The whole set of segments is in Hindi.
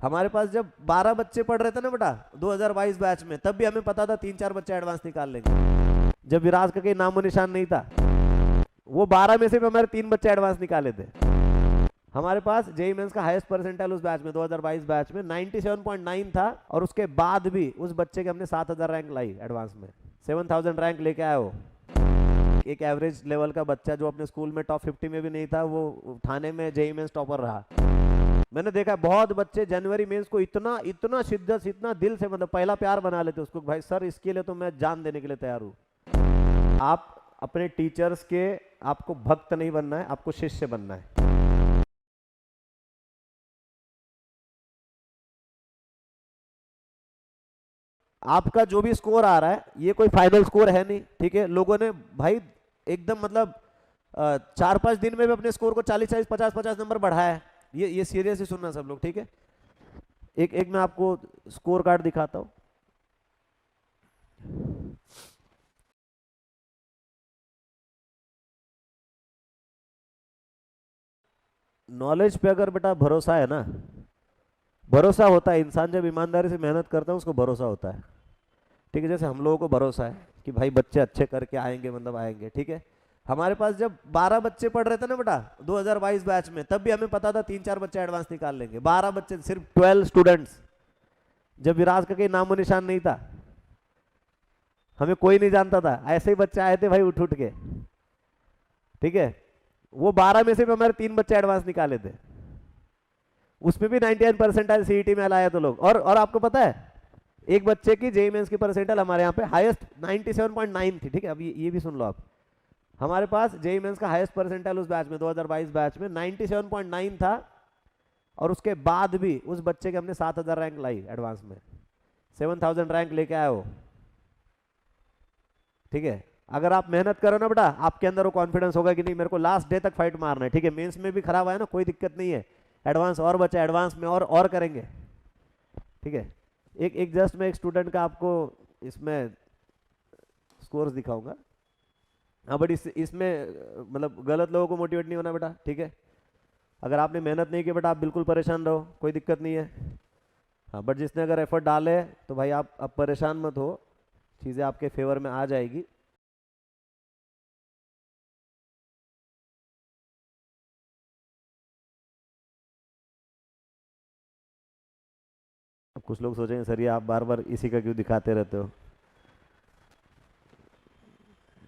हमारे पास जब 12 बच्चे पढ़ रहे थे ना बेटा 2022 बैच में, तब भी हमें पता था 3-4 बच्चे एडवांस निकाल लेंगे, जब विराज का कोई नामो निशान नहीं था। वो 12 में से भी हमारे 3 बच्चे एडवांस निकाले थे। हमारे पास जेईई मेंस का हाईएस्ट परसेंटाइल उस बैच में 2022 बैच में 97.9 था, और उसके बाद भी उस बच्चे के हमने 7000 रैंक लाई एडवांस में, 7000 रैंक लेके आया वो। एक एवरेज लेवल का बच्चा जो अपने स्कूल में टॉप 50 में भी नहीं था, वो थाने में जेईई मेंस टॉपर रहा। मैंने देखा बहुत बच्चे जनवरी मेंस को इतना इतना शिद्दत से, इतना दिल से, मतलब पहला प्यार बना लेते उसको, भाई सर इसके लिए तो मैं जान देने के लिए तैयार हूं। आप अपने टीचर्स के, आपको भक्त नहीं बनना है, आपको शिष्य बनना है। आपका जो भी स्कोर आ रहा है ये कोई फाइनल स्कोर है नहीं, ठीक है। लोगों ने भाई एकदम मतलब 4-5 दिन में भी अपने स्कोर को 40-40, 50-50 नंबर बढ़ाया है। ये सीरियसली सुनना सब लोग, ठीक है। एक एक मैं आपको स्कोर कार्ड दिखाता हूं। नॉलेज पे अगर बेटा भरोसा है ना, भरोसा होता है, इंसान जब ईमानदारी से मेहनत करता है उसको भरोसा होता है, ठीक है। जैसे हम लोगों को भरोसा है कि भाई बच्चे अच्छे करके आएंगे, मतलब आएंगे, ठीक है। हमारे पास जब 12 बच्चे पढ़ रहे थे ना बेटा 2022 बैच में, तब भी हमें पता था 3-4 बच्चे एडवांस निकाल लेंगे। 12 बच्चे, सिर्फ 12 स्टूडेंट्स, जब विराज का कोई नामो निशान नहीं था, हमें कोई नहीं जानता था, ऐसे ही बच्चे आए थे भाई उठ उठ के, ठीक है। वो 12 में से भी हमारे 3 बच्चे एडवांस निकाले थे, उसमें भी 99 परसेंटाइल सीईटी में लाया तो लोग। और आपको पता है एक बच्चे की जेईई मेंस की परसेंटाइल हमारे यहाँ पे हाईएस्ट 97.9 थी, ठीक है। अब ये भी सुन लो आप, हमारे पास जेईई मेंस का हाईएस्ट परसेंटाइल उस बैच में 2022 बैच में 97.9 था, और उसके बाद भी उस बच्चे के हमने 7000 रैंक लाई एडवांस में, 7000 रैंक लेके आया वो, ठीक है। अगर आप मेहनत करो ना बेटा, आपके अंदर वो कॉन्फिडेंस होगा कि नहीं मेरे को लास्ट डे तक फाइट मारना है, ठीक है। मेंस में भी खराब आया ना, कोई दिक्कत नहीं है, एडवांस और बचा, एडवांस में और करेंगे, ठीक है। एक एक जस्ट मैं एक स्टूडेंट का आपको इसमें स्कोर्स दिखाऊंगा। हाँ बट इसमें मतलब गलत लोगों को मोटिवेट नहीं होना बेटा, ठीक है। अगर आपने मेहनत नहीं की बेटा, आप बिल्कुल परेशान रहो, कोई दिक्कत नहीं है। हाँ बट जिसने अगर एफर्ट डाले तो भाई आप परेशान मत हो, चीज़ें आपके फेवर में आ जाएगी। अब कुछ लोग सोचेंगे सर ये आप बार बार इसी का क्यों दिखाते रहते हो,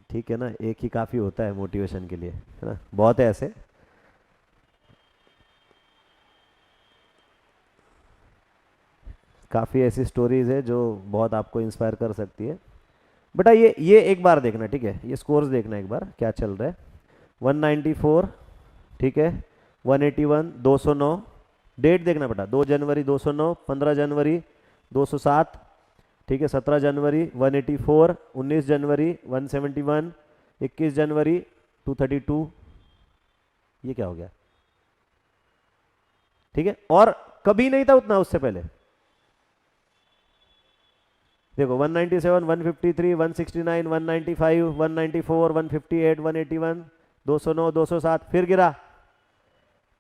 ठीक है ना, एक ही काफ़ी होता है मोटिवेशन के लिए, है ना, बहुत है ऐसे। काफ़ी ऐसी स्टोरीज है जो बहुत आपको इंस्पायर कर सकती है। बेटा ये एक बार देखना, ठीक है, ये स्कोर्स देखना एक बार क्या चल रहा है। 194, ठीक है, 181, 209, डेट देखना बेटा, 2 जनवरी 209, 15 जनवरी 207, ठीक है, 17 जनवरी 184, 19 जनवरी 171, 21 जनवरी 232। ये क्या हो गया, ठीक है। और कभी नहीं था उतना उससे पहले, देखो 197, 153, 169, 195, 194, 158, 181, 209, 207, फिर गिरा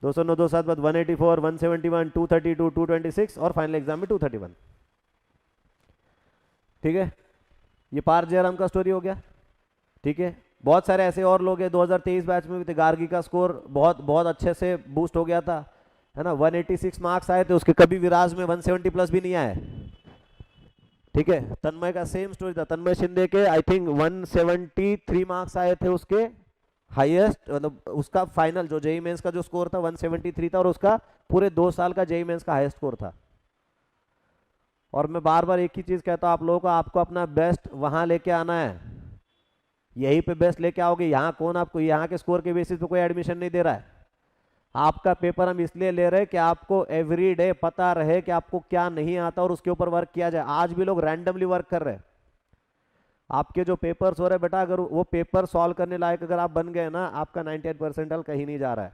209, 207 बाद 184, 171, 232, 226 और फाइनल एग्जाम में 231, ठीक है। ये पार जयराम का स्टोरी हो गया, ठीक है। बहुत सारे ऐसे और लोग हैं 2023 बैच में भी थे, गार्गी का स्कोर बहुत बहुत अच्छे से बूस्ट हो गया था, है ना, 186 मार्क्स आए थे उसके, कभी विराज में 170 प्लस भी नहीं आए, ठीक है। तन्मय का सेम स्टोरी था, तन्मय शिंदे के आई थिंक 173 मार्क्स आए थे उसके हाईएस्ट, मतलब उसका फाइनल जो जेईई मेंस का जो स्कोर था 173 था, और उसका पूरे 2 साल का जेईई मेंस का हाईएस्ट स्कोर था। और मैं बार बार एक ही चीज कहता हूं आप लोगों को, आपको अपना बेस्ट वहां लेके आना है, यहीं पे बेस्ट लेके आओगे। यहाँ कौन आपको यहाँ के स्कोर के बेसिस पे कोई एडमिशन नहीं दे रहा है। आपका पेपर हम इसलिए ले रहे हैं कि आपको एवरी डे पता रहे कि आपको क्या नहीं आता और उसके ऊपर वर्क किया जाए। आज भी लोग रैंडमली वर्क कर रहे हैं। आपके जो पेपर्स हो रहे हैं बेटा, अगर वो पेपर सॉल्व करने लायक अगर आप बन गए ना, आपका 98 परसेंटाइल कहीं नहीं जा रहा है।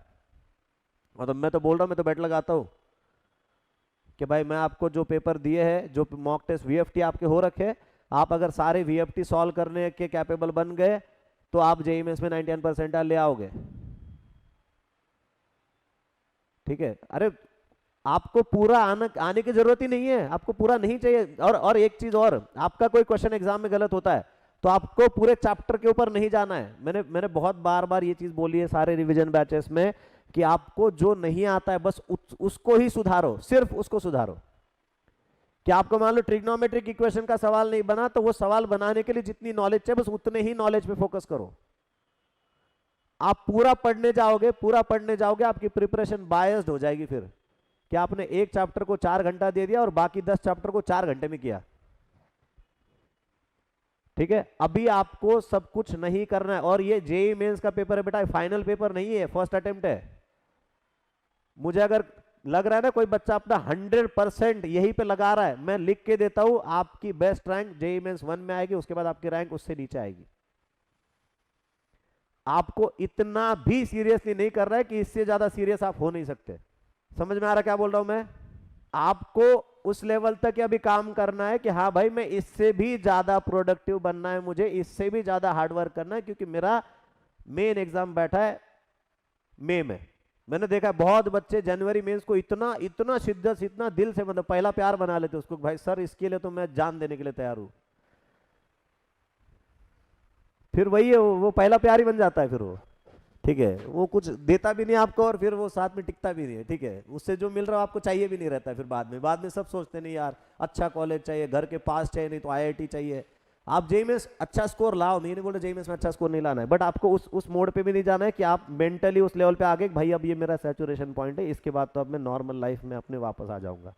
मतलब मैं तो बोल रहा हूँ, मैं तो बेट लगाता हूँ कि भाई मैं आपको जो पेपर दिए हैं, जो मॉक टेस्ट वीएफटी आपके हो रखे, आप अगर सारे वीएफटी सॉल्व करने के कैपेबल बन गए तो आप जेईई मेंस में 99 परसेंटाइल ले आओगे, ठीक है। अरे आपको पूरा आने की जरूरत ही नहीं है, आपको पूरा नहीं चाहिए। और एक चीज और, आपका कोई क्वेश्चन एग्जाम में गलत होता है तो आपको पूरे चैप्टर के ऊपर नहीं जाना है। मैंने बहुत बार बार ये चीज बोली है सारे रिवीजन बैचेस में कि आपको जो नहीं आता है बस उसको ही सुधारो, सिर्फ उसको सुधारो। कि आपको मान लो ट्रिग्नोमेट्रिक इक्वेशन का सवाल नहीं बना तो वो सवाल बनाने के लिए जितनी नॉलेज चाहिए बस उतने ही नॉलेज पे फोकस करो। आप पूरा पढ़ने जाओगे आपकी प्रिपरेशन बायस्ड हो जाएगी फिर, कि आपने एक चैप्टर को 4 घंटा दे दिया और बाकी 10 चैप्टर को 4 घंटे में किया। ठीक है, अभी आपको सब कुछ नहीं करना है। और ये जेईई मेंस का पेपर है बेटा, फाइनल पेपर नहीं है, फर्स्ट अटेम्प्ट है। मुझे अगर लग रहा है ना कोई बच्चा अपना 100% यहीं पे लगा रहा है, मैं लिख के देता हूं आपकी बेस्ट रैंक जेईई मेंस 1 में आएगी, उसके बाद आपकी रैंक उससे नीचे आएगी। आपको इतना भी सीरियसली नहीं कर रहा है कि इससे ज्यादा सीरियस आप हो नहीं सकते। समझ में आ रहा क्या बोल रहा हूं मैं? आपको उस लेवल तक अभी काम करना है कि हाँ भाई मैं इससे भी ज्यादा प्रोडक्टिव बनना है, मुझे इससे भी ज्यादा हार्डवर्क करना है, क्योंकि मेरा मेन एग्जाम बैठा है मई में। मैंने देखा बहुत बच्चे जनवरी मेंस को इतना शिद्दत से, इतना दिल से, मतलब पहला प्यार बना लेते उसको, भाई सर इसके लिए तो मैं जान देने के लिए तैयार हूं। फिर वही है, वो पहला प्यार ही बन जाता है फिर वो। ठीक है, वो कुछ देता भी नहीं आपको और फिर वो साथ में टिकता भी नहीं है। ठीक है, उससे जो मिल रहा है आपको चाहिए भी नहीं रहता है। फिर बाद में सब सोचते नहीं यार अच्छा कॉलेज चाहिए, घर के पास चाहिए, नहीं तो आईआईटी चाहिए। आप जेईई में अच्छा स्कोर लाओ, नहीं बोल रहे जेईई में अच्छा स्कोर नहीं लाना है, बट आपको उस मोड पे भी नहीं जाना है कि आप मेंटली उस लेवल पे आगे भाई अब ये मेरा सैचुरेशन पॉइंट है, इसके बाद तो अब मैं नॉर्मल लाइफ में अपने वापस आ जाऊंगा।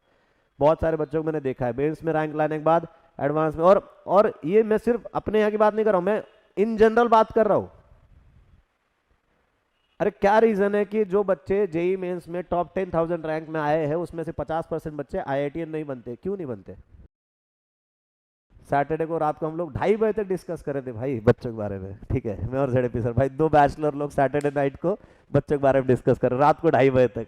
बहुत सारे बच्चों को मैंने देखा है मेंस में रैंक लाने के बाद एडवांस में, और ये मैं सिर्फ अपने यहाँ की बात नहीं कर रहा हूँ, मैं इन जनरल बात कर रहा हूँ। अरे क्या रीजन है कि जो बच्चे जेईई मेंस में टॉप 10,000 रैंक में आए हैं उसमें से 50% बच्चे आईआईटीएन नहीं बनते? क्यों नहीं बनते? सैटरडे को रात को हम लोग 2:30 बजे तक डिस्कस कर रहे थे भाई बच्चों के बारे में। ठीक है, मैं और जेडपी सर भाई 2 बैचलर लोग सैटरडे नाइट को बच्चों के बारे में डिस्कस कर रहे रात को 2:30 बजे तक।